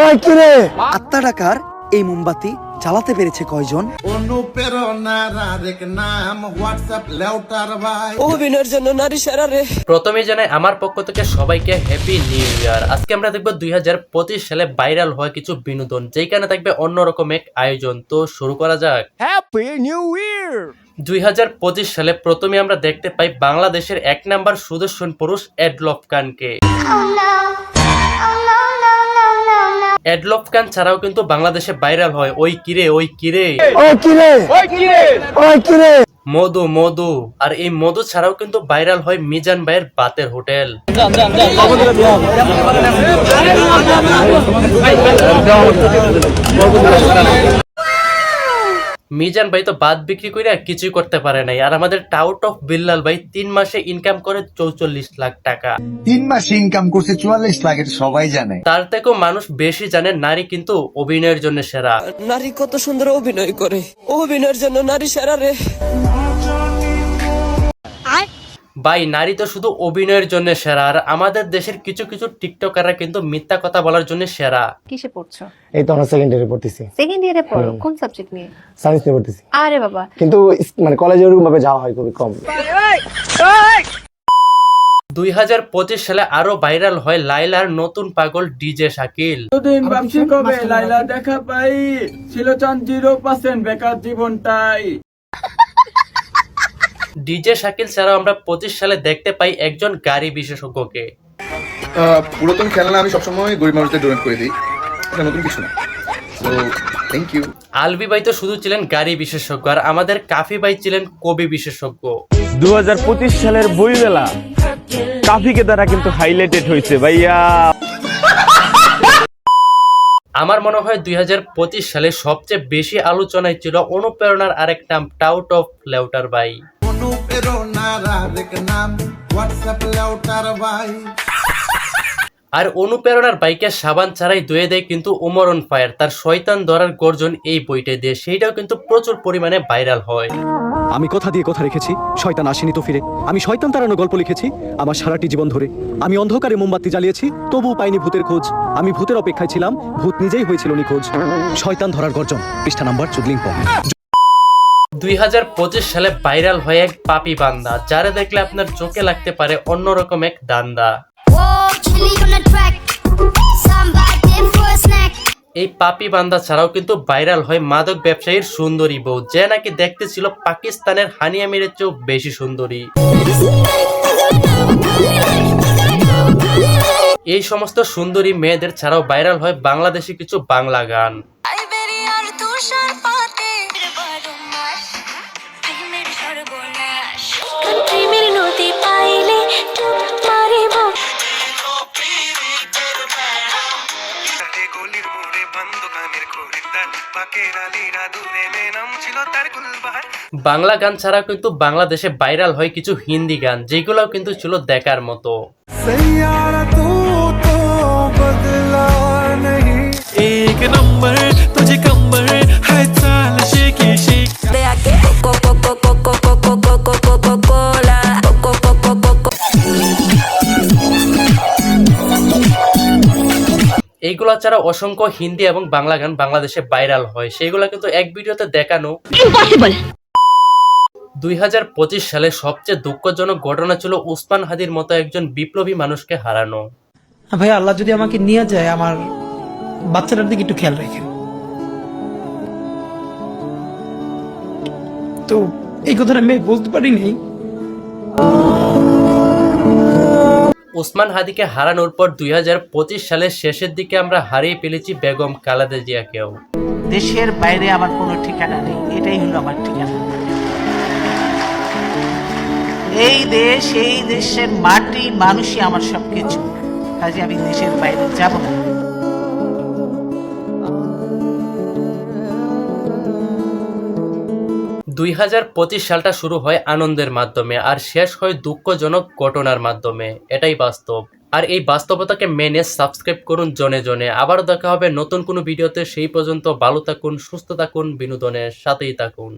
ওই কি রে? আত্মা টাকার এই মোমবাতি জ্বালাতে পেরেছে কয়জন? অনুপ্রেরণার আরেক নাম হোয়াটসঅ্যাপ লেউটার ভাই। অভিনয়ের জন্য নারী সেরা রে। প্রথমে জানাই আমার পক্ষ থেকে সবাইকে হ্যাপি নিউ ইয়ার। আজকে আমরা দেখবো 2025 সালে ভাইরাল হওয়া কিছু বিনোদন, যেখানে থাকবে অন্যরকম এক আয়োজন। তো শুরু করা যাক। Happy new year. 2025 সালে প্রথমে আমরা দেখতে পাই বাংলাদেশের 1 নাম্বার সুদর্শন পুরুষ এডলফ খানকে। এডলফ খান ছাড়াও কিন্তু বাংলাদেশে ভাইরাল হয় ওই কিরে ওই কিরে, ওই কি রে? ওই কি রে? ওই কি রে? মধু মধু। আর এই মধু ছাড়াও কিন্তু ভাইরাল হয় মিজান ভাইয়ের বাতের হোটেল। মিজান ভাই তো বাদ বিক্রি করে কিছুই করতে পারে নাই। আর আমাদের টাউট অফ বিল্লাল ভাই 3 মাসে ইনকাম করে 44 লাখ টাকা। 3 মাসে ইনকাম করছে 44 লাখ, এটা সবাই জানে। তার থেকেও মানুষ বেশি জানে নারী কিন্তু অভিনয়ের জন্য সেরা। নারী কত সুন্দর অভিনয় করে, অভিনয়ের জন্য নারী সেরা রে। ভাই নারী তো শুধু অভিনয়ের জন্য সেরা, আর আমাদের দেশের কিছু কিছু টিকটকাররা কিন্তু মিথ্যা কথা বলার জন্য সেরা। কিসে পড়ছো? এই তো আমরা সেকেন্ড ইয়ারে পড়তেছি। সেকেন্ড ইয়ারে পড়ো? কোন সাবজেক্ট নিয়ে? সায়েন্স নিয়ে পড়তেছি। আরে বাবা, কিন্তু মানে কলেজে ওরকম ভাবে যাওয়া হয় খুবই কম। 2025 সালে আরো ভাইরাল হয় লাইলার নতুন পাগল ডিজে শাকিল। দিন ভাবছি কবে লাইলা দেখা পাই, ছিল চান 0% বেকার জীবনটাই। ডিজে শাকিল ছাড়াও আমরা 25 সালে দেখতে পাই একজন গাড়ি বিশেষজ্ঞকে। পুরাতন খেলনা আমি সবসময় গরিব মানুষদের ডোনেট করে দিই, এটা নতুন কিছু না। তো থ্যাংক ইউ। আলবি ভাই তো শুধু ছিলেন গাড়ি বিশেষজ্ঞ, আর আমাদের কাফি ভাই ছিলেন কবি বিশেষজ্ঞ। 2025 সালের বইমেলা কাফিকে দ্বারা কিন্তু হাইলাইটেড হয়েছে ভাইয়া। আমার মনে হয় 2025 সালে সবচেয়ে বেশি আলোচনায় ছিল অনুপ্রেরণার আরেক নাম টাউট অফ লেউটার ভাই। অনুপ্রেরণার আরেক নাম হোয়াটসঅ্যাপ লেউটার ভাই। আর অনুপ্রেরণার বাইকে সাবান ছাড়াই ধুয়ে দেয় কিন্তু ওমর অন ফায়ার তার শয়তান ধরার গর্জন এই বইটা দিয়ে, সেইটাও কিন্তু প্রচুর পরিমাণে ভাইরাল হয়। আমি কথা দিয়ে কথা রেখেছি, শয়তান আসেনি তো ফিরে। আমি শয়তান তাড়ানো গল্প লিখেছি আমার সারাটি জীবন ধরে। আমি অন্ধকারে মোমবাতি জ্বালিয়েছি, তবুও পাইনি ভূতের খোঁজ। আমি ভূতের অপেক্ষায় ছিলাম, ভূত নিজেই হয়েছিল নিখোঁজ। শয়তান ধরার গর্জন, পৃষ্ঠা নাম্বার চুদলিং পং। 2025 সালে ভাইরাল হয় এক পাপি বান্দা, যারা দেখলে আপনার চোখে লাগতে পারে অন্যরকম এক দান্দা। এই পাপি বান্দা ছাড়াও কিন্তু ভাইরাল হয় মাদক ব্যবসায়ীর সুন্দরী বউ, যে নাকি দেখতে ছিল পাকিস্তানের হানিয়া মিরের চেয়েও বেশি সুন্দরী। এই সমস্ত সুন্দরী মেয়েদের ছাড়াও ভাইরাল হয় বাংলাদেশি কিছু বাংলা গান। বাংলা গান ছাড়াও কিন্তু বাংলাদেশে ভাইরাল হয় কিছু হিন্দি গান, যেগুলোও কিন্তু ছিল দেখার মতো। এক নম্বর তুঝে কম্বর হায় চাল শেকি শেক। এইগুলা ছাড়া অসংখ্য হিন্দি এবং বাংলা গান বাংলাদেশে ভাইরাল হয়, সেইগুলা কিন্তু এক ভিডিওতে দেখানো। 2025 সালে সবচেয়ে দুঃখজনক ঘটনা ছিল উসমান হাদির মতো একজন বিপ্লবী মানুষকে হারানো। ভাই আল্লাহ যদি আমাকে নিয়ে যায়, আমার বাচ্চাটার দিকে একটু খেয়াল রাখেন। তো এই কথাটা আমি বলতে পারিনি। উসমান হাদিকে হারানোর পর 2025 সালের শেষের দিকে আমরা হারিয়ে ফেলেছি বেগম খালেদা জিয়াকেও। দেশের বাইরে আমার কোনো ঠিকানা নেই, এটাই হলো আমার ঠিকানা। এই দেশ, এই দেশের মাটি মানুষই আমার সবকিছু, কাজে আমি দেশের বাইরে যাব না। 2025 সালটা শুরু হয় আনন্দের মাধ্যমে আর শেষ হয় দুঃখজনক ঘটনার মাধ্যমে, এটাই বাস্তব। আর এই বাস্তবতাকে মেনে সাবস্ক্রাইব করুন জনে জনে। আবারও দেখা হবে নতুন কোনো ভিডিওতে, সেই পর্যন্ত ভালো থাকুন, সুস্থ থাকুন, বিনোদনের সাথেই থাকুন।